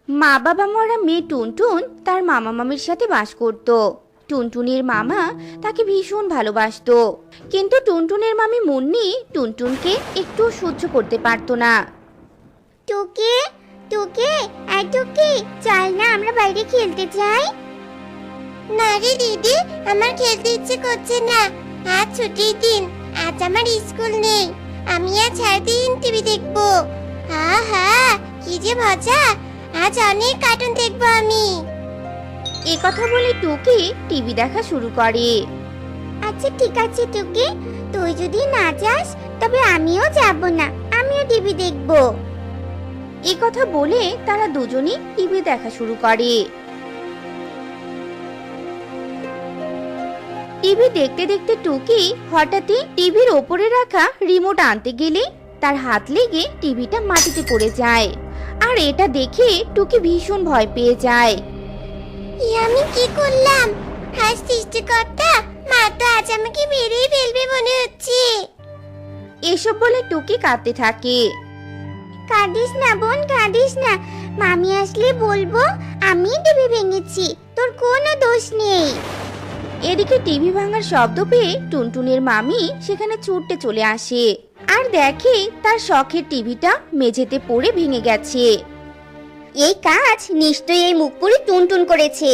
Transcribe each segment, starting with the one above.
মা বাবা মরা মেয়ে টুনটুন তার মামা মামির সাথে বাস করত। টুনটুনির মামা তাকে ভীষণ ভালোবাসতো, কিন্তু টুনটুনের মামি মুন্নি টুনটুনকে একটু সহ্য করতে পারতো না। টুকি, টুকি, এই টুকি, চল না আমরা বাইরে খেলতে যাই। না রে দিদি, আমার খেলতে ইচ্ছে করছে না। আজ ছুটির দিন, আজ আমার স্কুল নেই। আমি আজ সারাদিন টিভি দেখবো। হ্যাঁ হ্যাঁ, কি যে মজা, আজ অনেক কার্টুন দেখবো আমি। এ কথা বলে টুকি টিভি দেখা শুরু করে। আচ্ছা ঠিক আছে টুকি, তুই যদি না যাস তবে আমিও যাব না, আমিও টিভি দেখবো। এ কথা বলে তারা দুজনই টিভি দেখা শুরু করে। টিভি দেখতে দেখতে টুকি হঠাৎই টিভির ওপরে রাখা রিমোট আনতে গেলে তার হাত লেগে টিভিটা মাটিতে পড়ে যায়। আর এটা দেখে টুকি ভীষণ ভয় পেয়ে যায়। আমি কি করলাম? হায় সৃষ্টিকর্তা, মা তো আজ আমাকে মেরেই ফেলবে মনে হচ্ছে। এসব বলে টুকি কাঁদতে থাকে। কাঁদিস না বোন, কাঁদিস না। মামি আসলে বলবো আমি টিভি ভেঙেছি, তোর কোনো দোষ নেই। এদিকে টিভি ভাঙার শব্দ পেয়ে টুনটুনের মামি সেখানে ছুটতে চলে আসে আর দেখে তার শখের টিভিটা মেঝেতে পড়ে ভেঙে গেছে। এই কাজ নিশ্চয়ই এই মুখপুরি টুনটুন করেছে।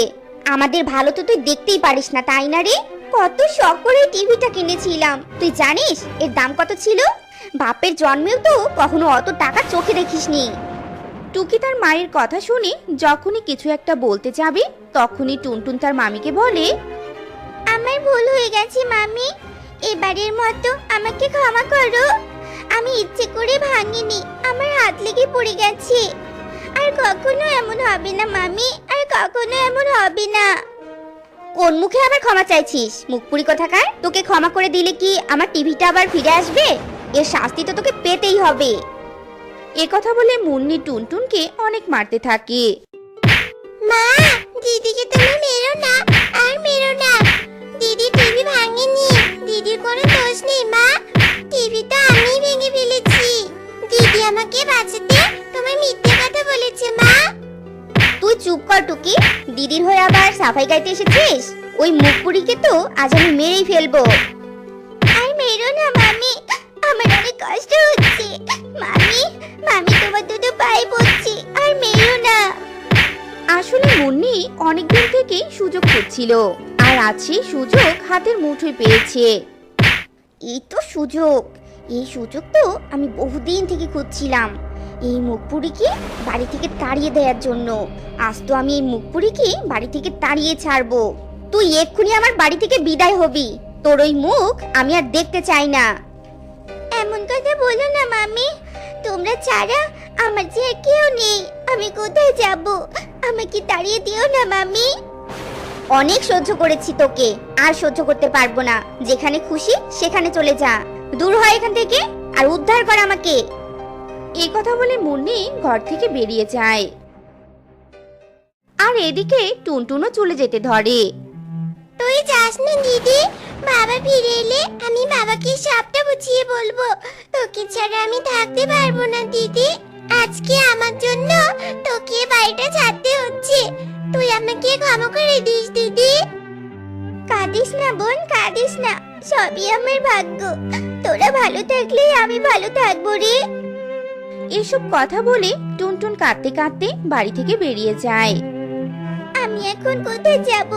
আমাদের ভালো তো তুই দেখতেই পারিস না, তাই না রে? কত শখ করে টিভিটা কিনেছিলাম, তুই জানিস এর দাম কত ছিল? বাপের জন্মেও তো কখনো অত টাকা চোখে দেখিসনি। টুকি তার মায়ের কথা শুনে যখনই কিছু একটা বলতে যাবে তখনই টুনটুন তার মামিকে বলে, আমার ভুল হয়ে গেছে মামি, এবারের মতো আমাকে ক্ষমা করো। আমি ইচ্ছে করে ভাঙিনি, আমার হাত লেগে পড়ে গেছে। আর কখনো এমন হবে না মামি, আর কখনো এমন হবে না। কোন মুখে আবার ক্ষমা চাইছিস? মুখপুরি কোথাকার! তোকে ক্ষমা করে দিলে কি আমার টিভিটা আবার ফিরে আসবে? এর শাস্তি তো তোকে পেতেই হবে। এ কথা বলে মুন্নি টুনটুনকে অনেক মারতে থাকে। মা, দিদিকে তুমি মেরো না, আর মেরো না। দিদি টিভি ভাঙেনি, দিদির কোনো দোষ নেই মা, টিভিটা আমিই ভেঙে ফেলেছি। দিদি আমাকে বাঁচাতে তোমার মিথ্যে কথা বলেছে মা। তুই চুপ কর টুকি, দিদির হয়ে আবার সাফাই গাইতে এসেছিস? ওই মুখপুরিকে তো আজ আমি মেরেই ফেলবো। আর মেরো না মামি, আমার অনেক কষ্ট হচ্ছে। মামি, মামি তোমার দুটো পায়ে পড়ছি, আর মেরো না। আসলে মুন্নি অনেকদিন থেকে সুযোগ খুঁজছিল, আর আজ সেই সুযোগ হাতের মুঠোয় পেয়েছে। এই তো সুযোগ, এই সুযোগ তো আমি বহুদিন থেকে খুঁজছিলাম। এই মুখপুরিকে বাড়ি থেকে তাড়িয়ে দেওয়ার জন্য। আজ তো আমি এই মুখপুরিকে বাড়ি থেকে তাড়িয়ে ছাড়বো। তুই এক্ষুনি আমার বাড়ি থেকে বিদায় হবি, তোর ওই মুখ আমি আর দেখতে চাই না। এমন কথা বলো না মামি, তোমরা ছাড়া আমার যে আর কেউ নেই। আমি কোথায় যাব? আমাকে তাড়িয়ে দিও না মামি। অনেক সহ্য করেছি তোকে, আর সহ্য করতে পারবো না। যেখানে খুশি সেখানে চলে যা, দূর হয় এখান থেকে, আর উদ্ধার কর আমাকে। এই কথা বলে মুন্নি ঘর থেকে বেরিয়ে যায়। আর এদিকে টুনটুনও চলে যেতে ধরে। তুই যাস না দিদি, বাবা ফিরে এলে আমি বাবাকে সবটা বুঝিয়ে বলবো। তোকে ছাড়া আমি থাকতে পারবো না দিদি। আজকে আমার জন্য তোকে বাড়িটা ছাড়তে হচ্ছে, তুই আমাকে ক্ষমা করে দিস দিদি। কাঁদিস না বোন, কাঁদিস না, সবই আমার ভাগ্য। তোরা ভালো থাকলেই আমি ভালো থাকবো রে। এসব কথা বলে টুনটুন কাঁদতে কাঁদতে বাড়ি থেকে বেরিয়ে যায়। আমি এখন কোথায় যাব?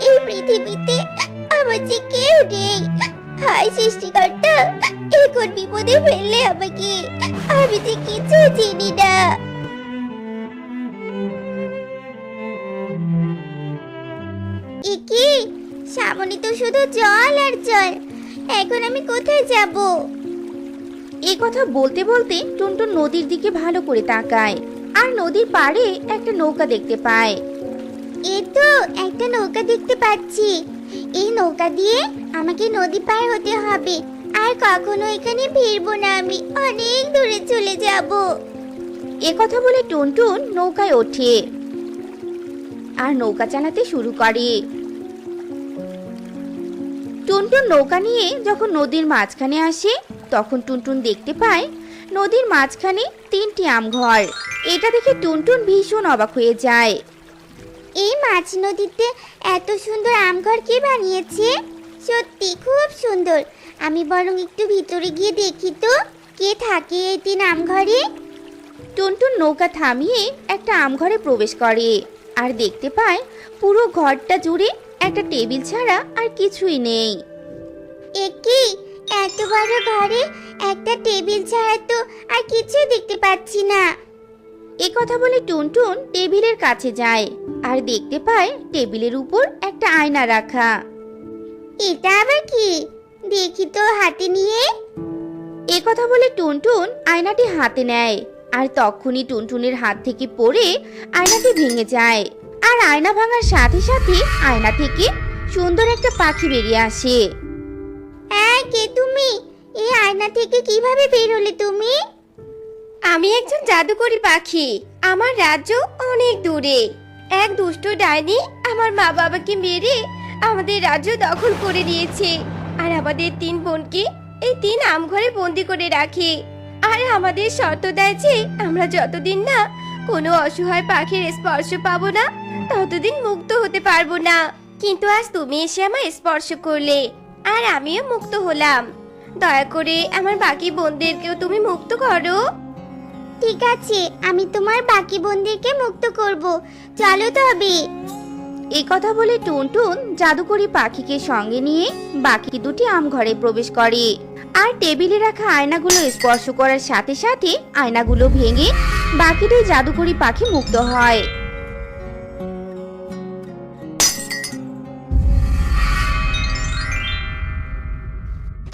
এই পৃথিবীতে আমার যে কেউ নেই। হায় সৃষ্টিকর্তা, এখন বিপদে ফেললে আমাকে, আমি যে কিছু চিনি না। একি, সামনে তো শুধু জল আর জল, এখন আমি কোথায় যাব? এই কথা বলতে বলতে টুনটুন নদীর দিকে ভালো করে তাকায়, আর নদীর পাড়ে একটা নৌকা দেখতে পায়। এই তো একটা নৌকা দেখতে পাচ্ছি। এই নৌকা দিয়ে আমাকে নদী পার হতে হবে, আর কখনো এখানে ফিরবো না, আমি অনেক দূরে চলে যাব। এ কথা বলে টুনটুন নৌকায় ওঠে আর নৌকা চালাতে শুরু করে। টুনটুন নৌকা নিয়ে যখন নদীর মাঝখানে আসে তখন টুনটুন দেখতে পায় নদীর মাঝখানে 3টি আম ঘর। এটা দেখে টুনটুন ভীষণ অবাক হয়ে যায়। এই মাছ নদীতে এত সুন্দর আমঘর কে বানিয়েছে? সত্যি খুব সুন্দর। আমি বরং একটু ভিতরে গিয়ে দেখি তো কে থাকে এই তিন আমঘরে। টুনটুন নৌকা থামিয়ে একটা আমঘরে প্রবেশ করে আর দেখতে পায় পুরো ঘরটা জুড়ে একটা টেবিল ছাড়া আর কিছুই নেই। একি এত বড় ঘরে একটা টেবিল ছাড়া তো আর কিছুই দেখতে পাচ্ছি না। এ কথা বলে টুনটুন টেবিলের কাছে যায় আর দেখতে পায় টেবিলের উপর একটা আয়না রাখা। এটা আবার কি? দেখি তো হাতে নিয়ে। এ কথা বলে টুনটুন আয়নাটি হাতে নেয় আর তখনই টুনটুনের হাত থেকে পড়ে আয়নাটি ভেঙে যায়। আর আয়না ভাঙার সাথে সাথে আয়না থেকে সুন্দর একটা পাখি বেরিয়ে আসে। কে তুমি? এই আয়না থেকে কিভাবে বের হলে তুমি? আমি একজন জাদুকরি পাখি। আমার রাজ্য অনেক দূরে। এক দুষ্ট ডাইনি আমার মা বাবাকে মেরে আমাদের রাজ্য দখল করে নিয়েছে আর আমাদের তিন বোনকে এই তিন আমঘরে বন্দি করে রাখে। আর আমাদের শর্ত দেয় যে আমরা যতদিন না কোনো অসহায় পাখির স্পর্শ পাবো না ততদিন মুক্ত হতে পারবো না। কিন্তু আজ তুমি এসে আমায় স্পর্শ করলে আর আমিও মুক্ত হলাম। দয়া করে আমার বাকি বোনদেরকেও তুমি মুক্ত করো। ঠিক আছে, আমি তোমার বাকি বন্দিকে মুক্ত করব। চলো তবে। এই কথা বলে টুনটুন জাদুকরি পাখিকে সঙ্গে নিয়ে বাকি দুটি আমঘরে প্রবেশ করে আর টেবিলে রাখা আয়নাগুলো স্পর্শ করার সাথে সাথে আয়নাগুলো ভেঙে বাকি দুই জাদুকরি পাখি মুক্ত হয়।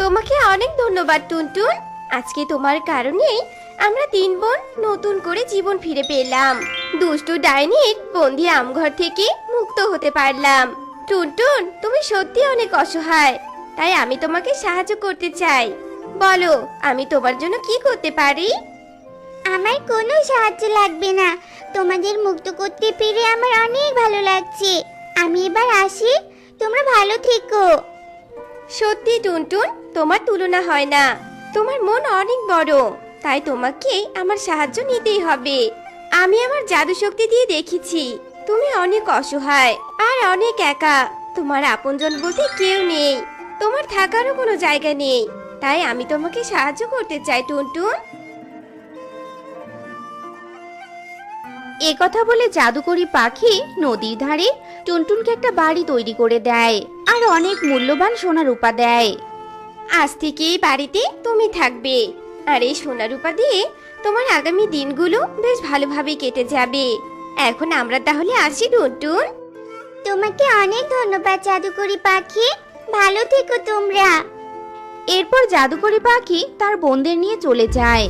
তোমাকে অনেক ধন্যবাদ টুনটুন। আজকে তোমার কারণেই আমরা তিন বোন নতুন করে জীবন ফিরে পেলাম। দুষ্টু ডাইনির বন্দি আমঘর থেকে মুক্ত হতে পারলাম। টুনটুন, তুমি সত্যি অনেক অসহায়, তাই আমি তোমাকে সাহায্য করতে চাই। বলো, আমি তোমার জন্য কি করতে পারি? আমার কোনো সাহায্য লাগবে না। তোমাদের মুক্ত করতে পেরে আমার অনেক ভালো লাগছে। আমি এবার আসি। তোমরা ভালো থেকো। সত্যি টুনটুন, তোমার তুলনা হয় না। তোমার মন অনেক বড়, তাই তোমাকে আমার সাহায্য নিতেই হবে। আমি আমার জাদু শক্তি দিয়ে দেখেছি তুমি অনেক অসহায় আর অনেক একা। তোমার আপনজন বলতে কেউ নেই, তোমার থাকারও কোনো জায়গা নেই। তাই আমি তোমাকে সাহায্য করতে চাই টুনটুন। এ কথা বলে জাদুকরি পাখি নদীর ধারে টুনটুনকে একটা বাড়ি তৈরি করে দেয় আর অনেক মূল্যবান সোনা রূপা দেয়। আজ থেকে এই বাড়িতে তুমি থাকবে, আর এই সোনা রূপা দিয়ে তোমার আগামী দিনগুলো বেশ ভালোভাবে কেটে যাবে। এখন আমরা তাহলে আসি টুনটুন। তোমাকে অনেক ধন্যবাদ জাদুকরি পাখি। ভালো থেকো তোমরা। এরপর জাদুকরি পাখি তার বোনদের নিয়ে চলে যায়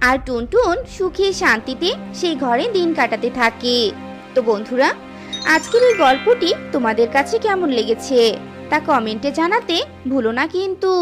আর টুনটুন সুখে শান্তিতে সেই ঘরে দিন কাটাতে থাকে। তো বন্ধুরা, আজকের এই গল্পটি তোমাদের কাছে কেমন লেগেছে তা কমেন্টে জানাতে ভুলো না কিন্তু।